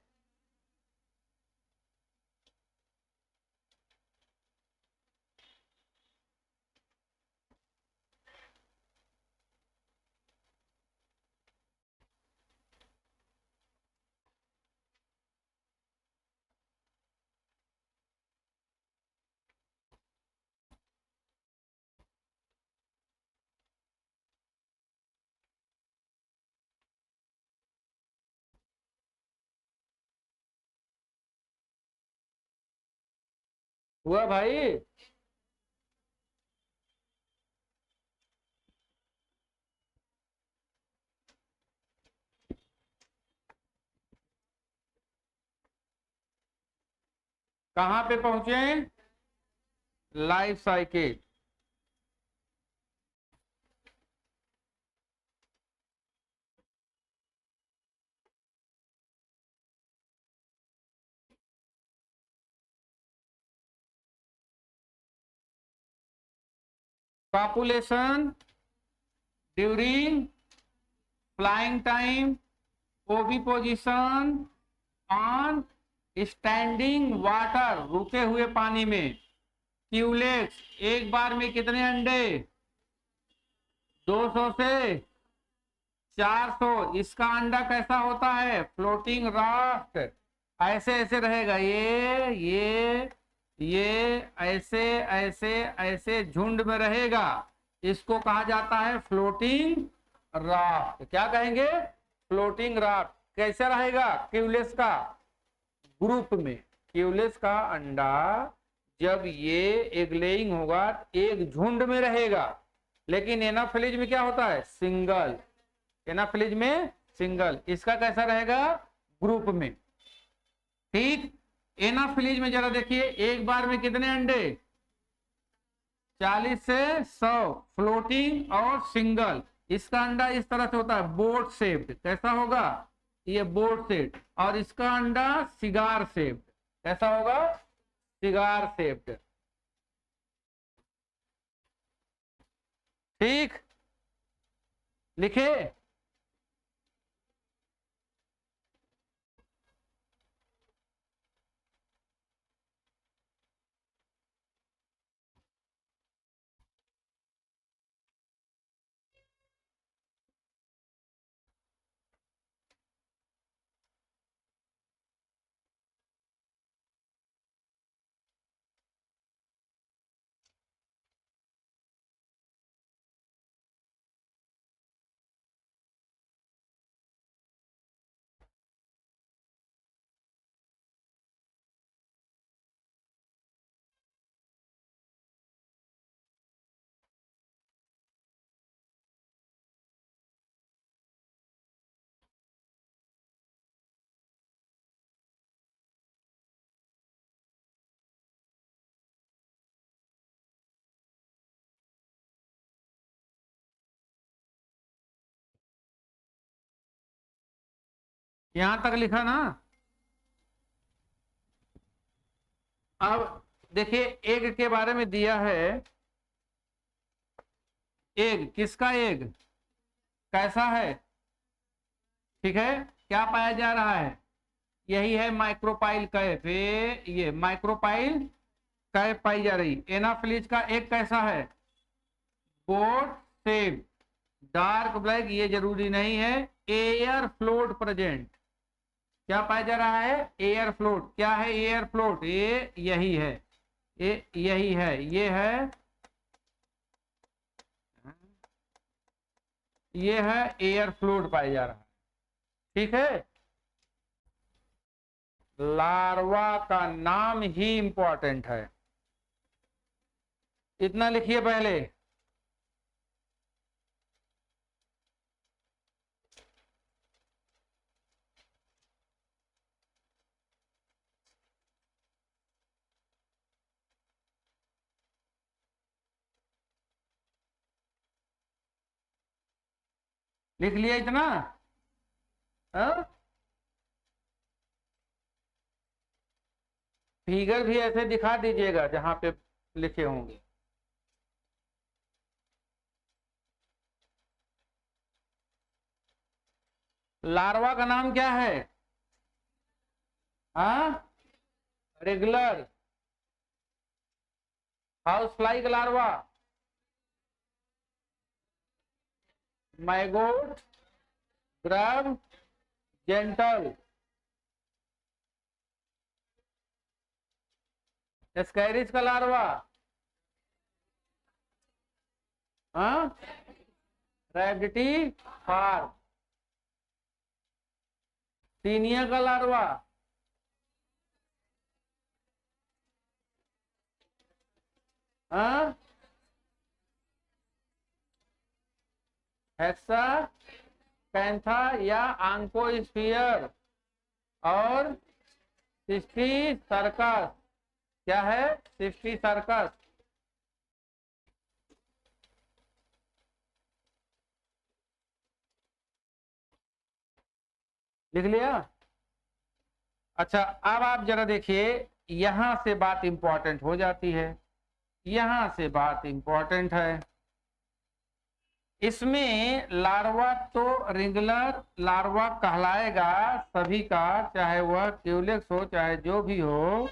हुआ भाई? कहां पे पहुंचे? Life cycle. Population during flying time, oviposition on standing water, रुके हुए पानी में। क्यूलेक्स, एक बार में कितने अंडे? 200 से 400। इसका अंडा कैसा होता है? Floating raft. ऐसे ऐसे रहेगा, ये ये ऐसे ऐसे ऐसे झुंड में रहेगा, इसको कहा जाता है फ्लोटिंग राफ्ट। क्या कहेंगे? Floating raft. कैसे रहेगा? क्यूलेस का ग्रुप में। क्यूलेस का अंडा जब ये एग लेइंग होगा एक झुंड में रहेगा, लेकिन एनाफिलीज में क्या होता है? सिंगल। एनाफिलीज में सिंगल। इसका कैसा रहेगा? ग्रुप में। ठीक। एनाफिलीज में जरा देखिए, एक बार में कितने अंडे? 40 से 100। फ्लोटिंग और सिंगल। इसका अंडा इस तरह से होता है, बोट शेप्ड। कैसा होगा? ये बोट शेप्ड। और इसका अंडा सिगार शेप्ड। कैसा होगा? Cigar shaped. ठीक, लिखे। यहां तक लिखा ना? अब देखिए, एग के बारे में दिया है। एग किसका? एग कैसा है? ठीक है, क्या पाया जा रहा है? यही है माइक्रोपाइल कैफ। ये माइक्रोपाइल कैफ पाई जा रही। एनाफिलीज का एग कैसा है? Boat shape, dark black. ये जरूरी नहीं है। Air float present. क्या पाया जा रहा है? Air float. क्या है एयर फ्लोट? ये यही है, ये यही है, ये है एयर फ्लोट पाया जा रहा है। ठीक है। लार्वा का नाम ही इंपॉर्टेंट है। इतना लिखिए पहले। लिख लिया इतना? हाँ? फिगर भी ऐसे दिखा दीजिएगा जहां पे लिखे होंगे। लार्वा का नाम क्या है? हाँ? रेगुलर हाउस फ्लाई का larva, maggot, grub, gentle. Ascaris का लार्वा, हाँ? Rhabditiform. टीनिया का लार्वा, हाँ? हेक्सा कैंथा या आंकोस्फियर। और सिस्टी सर्कस। क्या है? Cysticercus. लिख लिया? अच्छा, अब आप जरा देखिए, यहां से बात इंपॉर्टेंट हो जाती है। यहां से बात इंपॉर्टेंट है। इसमें लार्वा तो रेगुलर लार्वा कहलाएगा सभी का, चाहे वह क्यूलेक्स हो चाहे जो भी हो,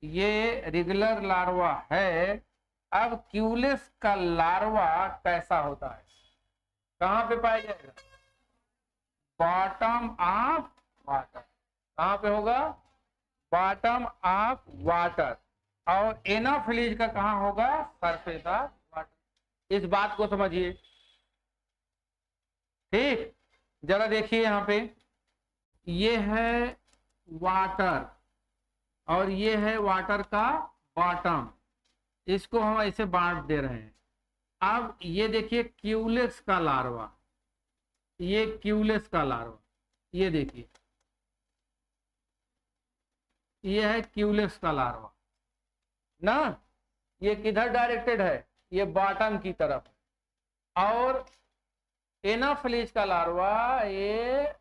ये रेगुलर लार्वा है। अब क्यूलेक्स का लार्वा कैसा होता है? कहां पे पाया जाएगा? Bottom of water. कहां पे होगा? Bottom of water. और एनाफिलीज का कहाँ होगा, सरफेस ऑफ वाटर। इस बात को समझिए, ठीक। जरा देखिए यहाँ पे, ये है वाटर और ये है वाटर का बॉटम, इसको हम ऐसे बांट दे रहे हैं। अब ये देखिए क्यूलेक्स का लार्वा, ये क्यूलेक्स का लार्वा, ये देखिए ये है क्यूलेक्स का लार्वा ना, ये किधर डायरेक्टेड है, ये बॉटम की तरफ। और एनाफिलीज का लार्वा ये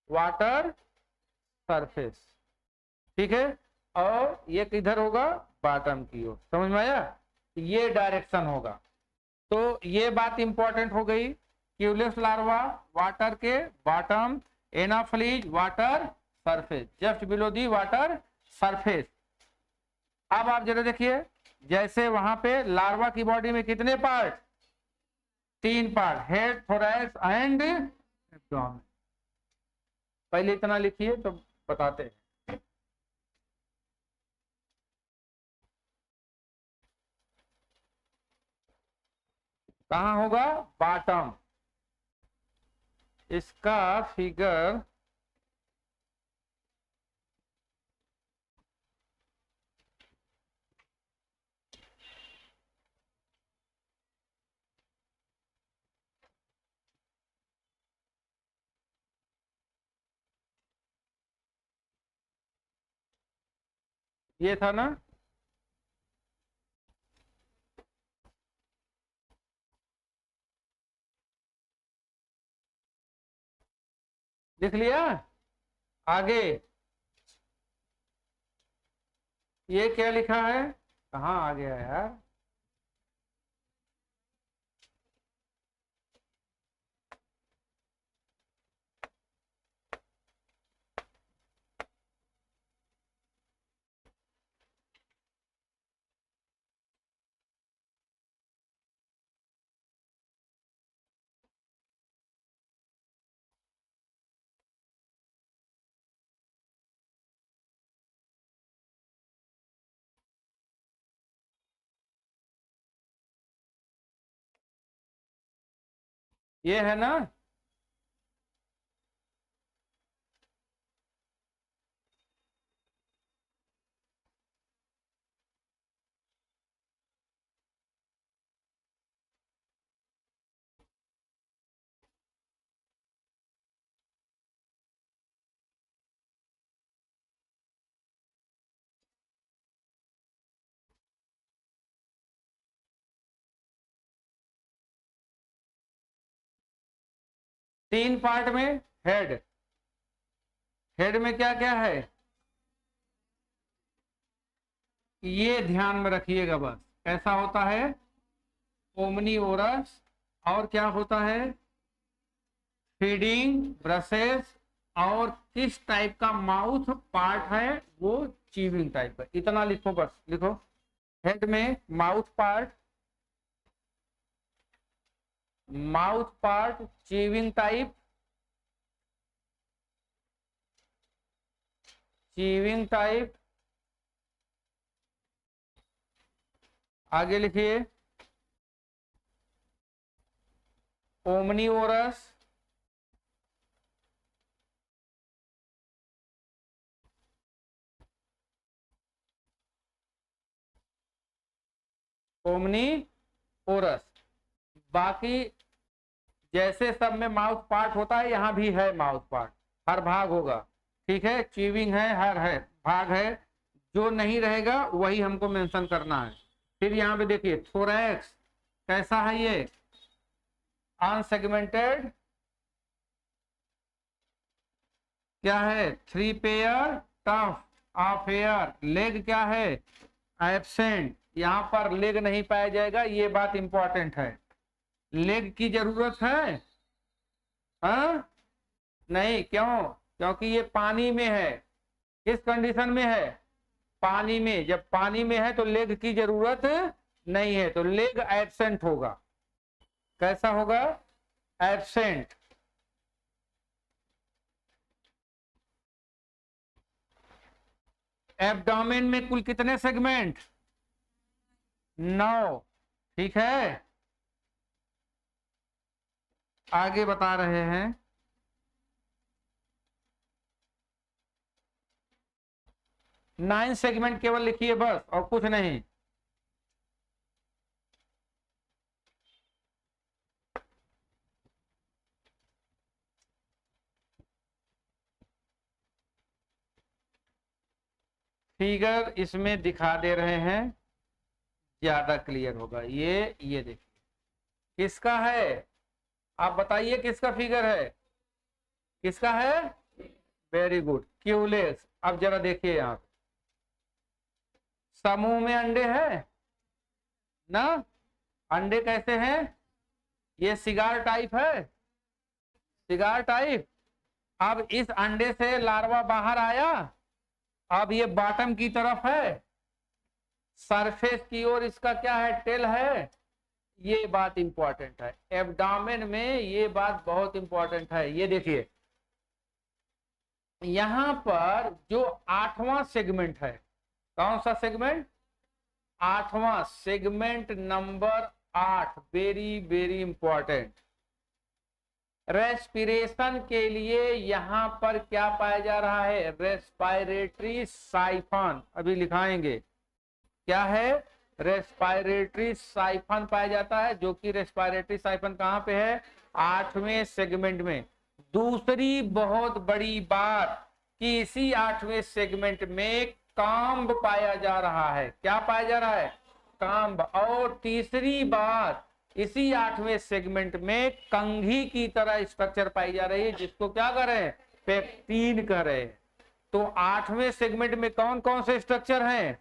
वाटर सरफेस, ठीक है। और ये किधर होगा, बॉटम की ओर। समझ में आया, ये डायरेक्शन होगा। तो ये बात इंपॉर्टेंट हो गई, क्यूलेक्स लार्वा वाटर के bottom, Anopheles water surface, just below the water surface. अब आप जरा देखिए, जैसे वहां पे लार्वा की बॉडी में कितने part, 3 part, head, thorax and abdomen. पहले इतना लिखिए तो बताते हैं। कहाँ होगा, बॉटम। इसका फिगर ये था ना, लिख लिया। आगे ये क्या लिखा है, कहाँ आ गया यार, ये है ना, तीन पार्ट में हेड, हेड में क्या क्या है, ये ध्यान में रखिएगा बस। कैसा होता है, ओमनीओरस, और क्या होता है, फीडिंग ब्रसेस, और किस टाइप का माउथ पार्ट है, वो चीविंग टाइप है। इतना लिखो बस, लिखो। हेड में mouth part chewing type, chewing type. आगे लिखिए, ओमनीओरस, ओमनीओरस। बाकी जैसे सब में माउथ पार्ट होता है, यहाँ भी है माउथ पार्ट, हर भाग होगा, ठीक है। चीविंग है, हर है भाग है, जो नहीं रहेगा वही हमको मेंशन करना है। फिर यहाँ पे देखिए थोरैक्स, कैसा है ये, अनसेगमेंटेड, क्या है, 3 pair tuft of hair. Leg क्या है, एब्सेंट, यहाँ पर लेग नहीं पाया जाएगा, ये बात इंपॉर्टेंट है। लेग की जरूरत है, हाँ नहीं, क्यों, क्योंकि ये पानी में है। किस कंडीशन में है, पानी में। जब पानी में है तो लेग की जरूरत नहीं है, तो लेग एब्सेंट होगा। कैसा होगा, एब्सेंट। एब्डोमेन में कुल कितने सेगमेंट? 9। ठीक है, आगे बता रहे हैं। नाइन सेगमेंट केवल लिखिए बस, और कुछ नहीं। फिगर इसमें दिखा दे रहे हैं, ज्यादा क्लियर होगा। ये देखिए किसका है, आप बताइए किसका फिगर है, किसका है? Very good, Culex. अब जरा देखिए यहाँ समूह में अंडे हैं ना, अंडे कैसे हैं? ये सिगार टाइप है, सिगार टाइप। अब इस अंडे से लार्वा बाहर आया, अब ये बॉटम की तरफ है, सरफेस की ओर इसका क्या है? टेल है। ये बात इंपॉर्टेंट है, एब्डोमेन में ये बात बहुत इंपॉर्टेंट है। ये देखिए यहां पर जो 8वां सेगमेंट है, कौन सा सेगमेंट? 8वां segment, number 8, very very important. Respiration के लिए यहां पर क्या पाया जा रहा है? रेस्पायरेटरी साइफन, अभी लिखाएंगे क्या है। रेस्पायरेटरी साइफन पाया जाता है, जो कि रेस्पायरेटरी साइफन कहां पे है? 8वें सेगमेंट में। दूसरी बहुत बड़ी बात कि इसी 8वें सेगमेंट में काम्ब पाया जा रहा है। क्या पाया जा रहा है? काम्ब। और तीसरी बात, इसी 8वें सेगमेंट में कंघी की तरह स्ट्रक्चर पाई जा रही है, जिसको क्या कर रहे हैं? पेक्टीन कह रहे हैं। तो 8वें सेगमेंट में कौन कौन से स्ट्रक्चर हैं?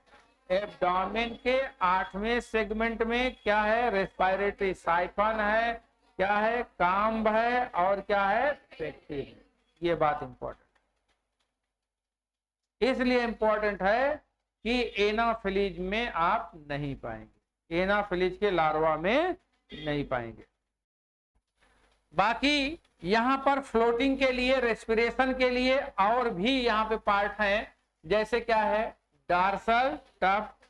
एब्डोमेन के 8वें सेगमेंट में क्या है? रेस्पायरेटरी साइफन है, क्या है? काम्ब है, और क्या है? पेक्टीन। ये बात इंपॉर्टेंट, इसलिए इंपॉर्टेंट है कि एनाफिलीज में आप नहीं पाएंगे, एनाफिलीज के लार्वा में नहीं पाएंगे। बाकी यहां पर फ्लोटिंग के लिए, रेस्पिरेशन के लिए और भी यहां पे पार्ट हैं, जैसे क्या है? डार्सल टफ्ट,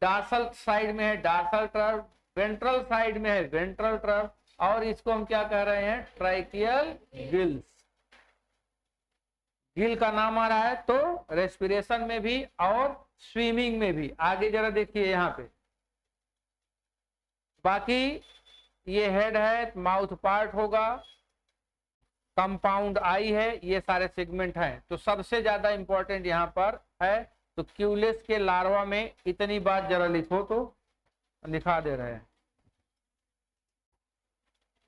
डार्सल साइड में है डार्सल ट्रफ्ट, वेंट्रल साइड में है वेंट्रल ट्रफ्ट, और इसको हम क्या कह रहे हैं? ट्राइकियल गिल्स। गिल का नाम आ रहा है, तो रेस्पिरेशन में भी और स्विमिंग में भी। आगे जरा देखिए यहाँ पे, बाकी ये हेड है, माउथ पार्ट होगा, कंपाउंड आई है, ये सारे सेगमेंट हैं। तो सबसे ज्यादा इंपॉर्टेंट यहाँ पर है, तो क्यूलेक्स के लार्वा में इतनी बात जरा लिखो, तो लिखा दे रहे हैं।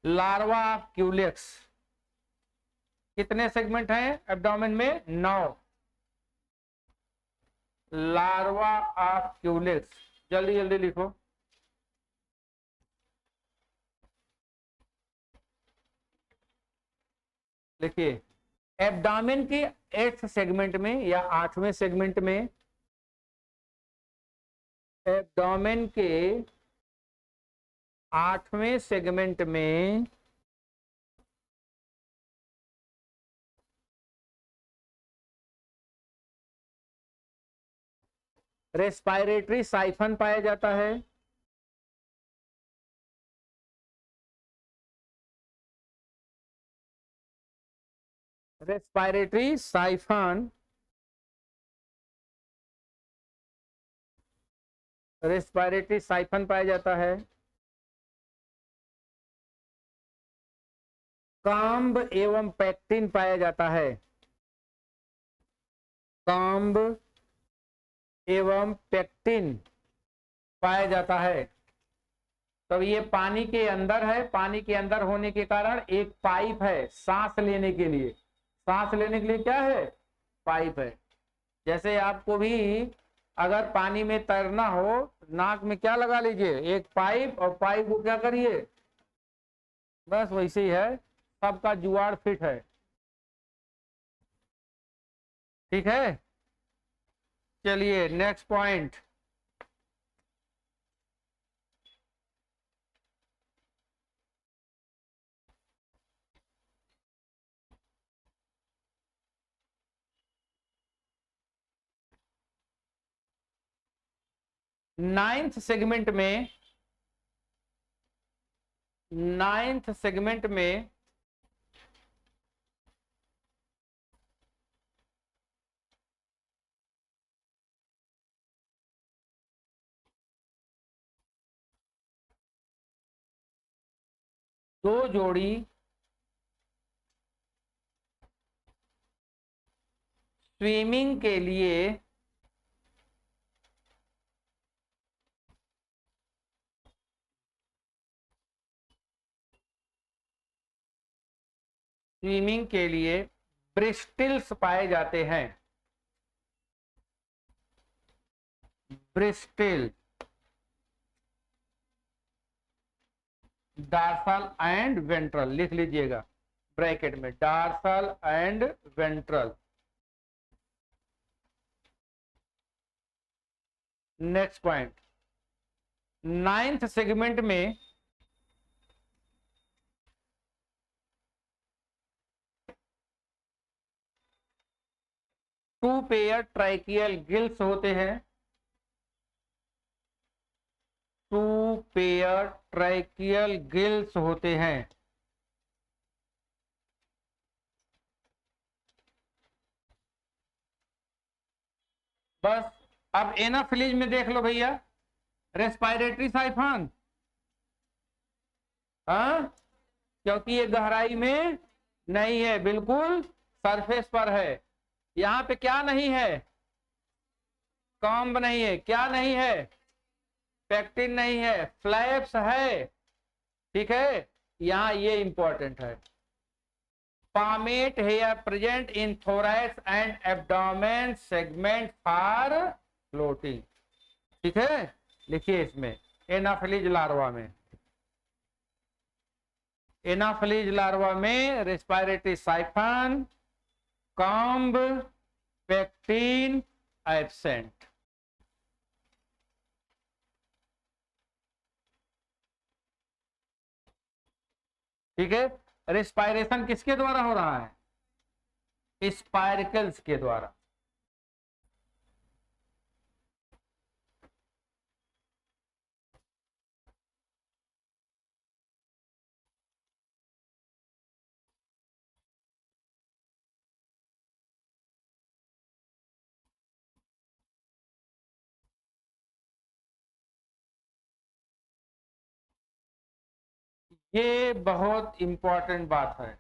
लार्वा ऑफ क्यूलेक्स कितने सेगमेंट हैं एब्डोमेन में? 9। लार्वा ऑफ क्यूलेक्स, जल्दी जल्दी लिखो। देखिए एब्डोमेन के 8th सेगमेंट में या 8वें सेगमेंट में, एब्डोमेन के 8वें सेगमेंट में रेस्पायरेटरी साइफन पाया जाता है, रेस्पायरेटरी साइफन, रेस्पायरेटरी साइफन पाया जाता है। काम्ब एवं पेक्टिन पाया जाता है, काम्ब एवं पेक्टिन पाया जाता है। तो ये पानी के अंदर है, पानी के अंदर होने के कारण एक पाइप है सांस लेने के लिए। सांस लेने के लिए क्या है? पाइप है। जैसे आपको भी अगर पानी में तैरना हो, नाक में क्या लगा लीजिए? एक पाइप, और पाइप को क्या करिए? बस वैसे ही है, सबका जुगाड़ फिट है। ठीक है, चलिए नेक्स्ट पॉइंट। नाइन्थ सेगमेंट में दो जोड़ी स्विमिंग के लिए ब्रिस्टिल्स पाए जाते हैं। ब्रिस्टिल, डार्सल एंड वेंट्रल लिख लीजिएगा ब्रैकेट में, dorsal and ventral. Next point, ninth segment में टू पेयर ट्राइकियल गिल्स होते हैं। टू पेयर ट्राइकियल गिल्स होते हैं। बस अब एनाफिलीज में देख लो भैया, रेस्पिरेटरी साइफन, हाँ, क्योंकि ये गहराई में नहीं है, बिल्कुल सरफेस पर है। यहाँ पे क्या नहीं है, कॉम्ब नहीं है, क्या नहीं है, पेक्टिन नहीं है, फ्लैप्स है, ठीक है। यहाँ ये इंपॉर्टेंट है, palmate hair present in thorax and abdomen segment for floating, ठीक है। लिखिए इसमें एनाफिलीज लार्वा में, एनाफिलीज लार्वा में respiratory siphon, comb, pectin absent. ठीक है, रेस्पिरेशन किसके द्वारा हो रहा है, स्पाइरकल्स के द्वारा। ये बहुत इंपॉर्टेंट बात है।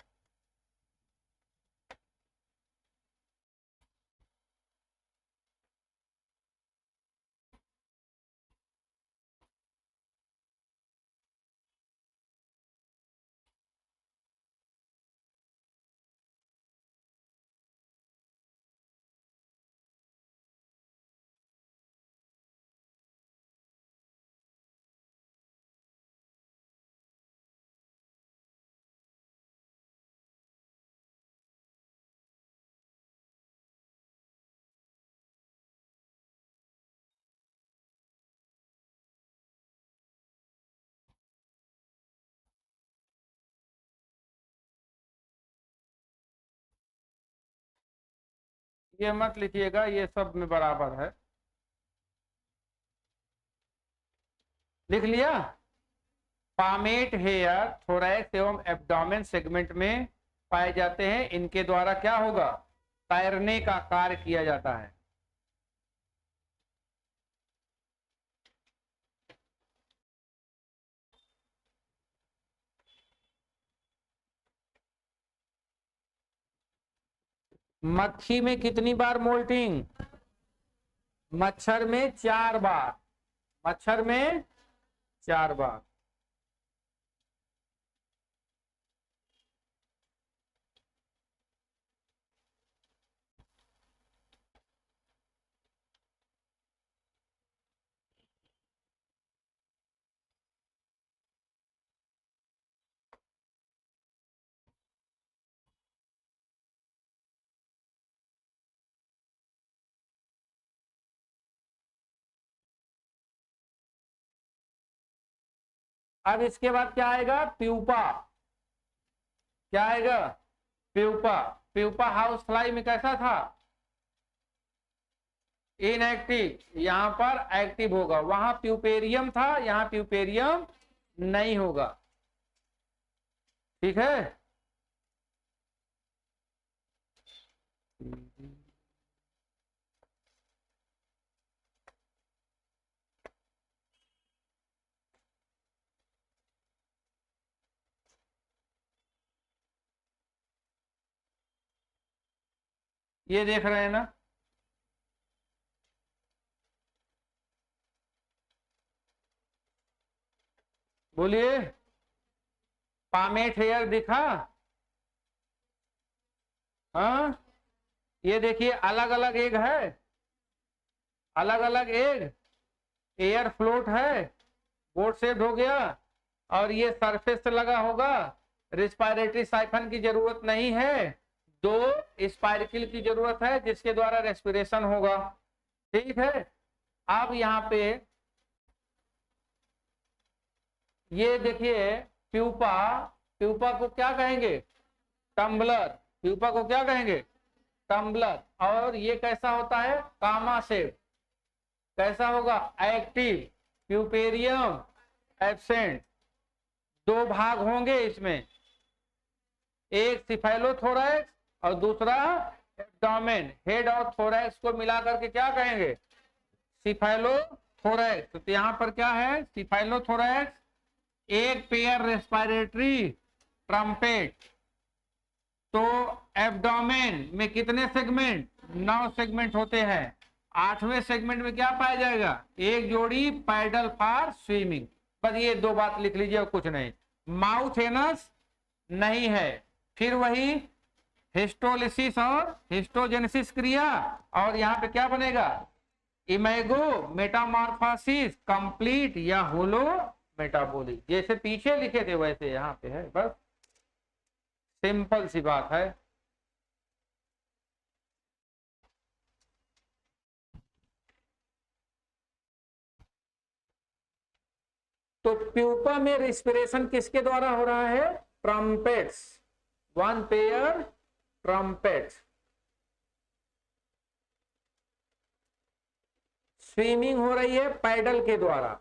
ये मत लिखिएगा, ये सब में बराबर है। लिख लिया, पामेट हेयर थोरैक्स एवं एब्डोमेन सेगमेंट में पाए जाते हैं, इनके द्वारा क्या होगा, तैरने का कार्य किया जाता है। मक्खी में कितनी बार मोल्टिंग, मच्छर में 4 बार, मच्छर में 4 बार। अब इसके बाद क्या आएगा, प्यूपा। क्या आएगा, प्यूपा। प्यूपा हाउस फ्लाई में कैसा था, इनएक्टिव, यहां पर एक्टिव होगा। वहां प्यूपेरियम था, यहां प्यूपेरियम नहीं होगा। ठीक है। ये देख रहे हैं ना, बोलिए। पामेट हेयर दिखा? हाँ, ये देखिए अलग अलग एग है, अलग अलग एग, एयर फ्लोट है, बोट शेप्ड हो गया, और ये सरफेस से लगा होगा। रिस्पायरेटरी साइफन की जरूरत नहीं है, दो स्पाइरकिल की जरूरत है जिसके द्वारा रेस्पिरेशन होगा। ठीक है। अब यहाँ पे ये देखिए प्यूपा, प्यूपा को क्या कहेंगे? टम्बलर। प्यूपा को क्या कहेंगे? टम्बलर। और ये कैसा होता है? कामा शेप। कैसा होगा? एक्टिव। Puerperium absent. दो भाग होंगे इसमें, एक सिफेलोथोरैक्स और दूसरा एब्डोमेन। हेड और थोरैक्स को मिलाकर के क्या कहेंगे? सिफेलोथोरैक्स। तो यहाँ पर क्या है? सिफेलोथोरैक्स, एक पेयर रेस्पिरेटरी ट्रम्पेट। तो एब्डोमेन में कितने सेगमेंट? 9 सेगमेंट होते हैं। 8वें सेगमेंट में क्या पाया जाएगा? एक जोड़ी पैडल फॉर स्विमिंग। बस ये दो बात लिख लीजिए और कुछ नहीं। माउथ एनस नहीं है। फिर वही हिस्टोलिसिस और हिस्टोजेनेसिस क्रिया, और यहाँ पे क्या बनेगा? इमेगो मेटामॉर्फोसिस कंप्लीट या होलो मेटाबॉलिक। जैसे पीछे लिखे थे वैसे यहाँ पे है, बस सिंपल सी बात है। तो प्यूपा में रिस्पिरेशन किसके द्वारा हो रहा है? Trumpets, 1 pair trumpets. स्विमिंग हो रही है पैडल के द्वारा।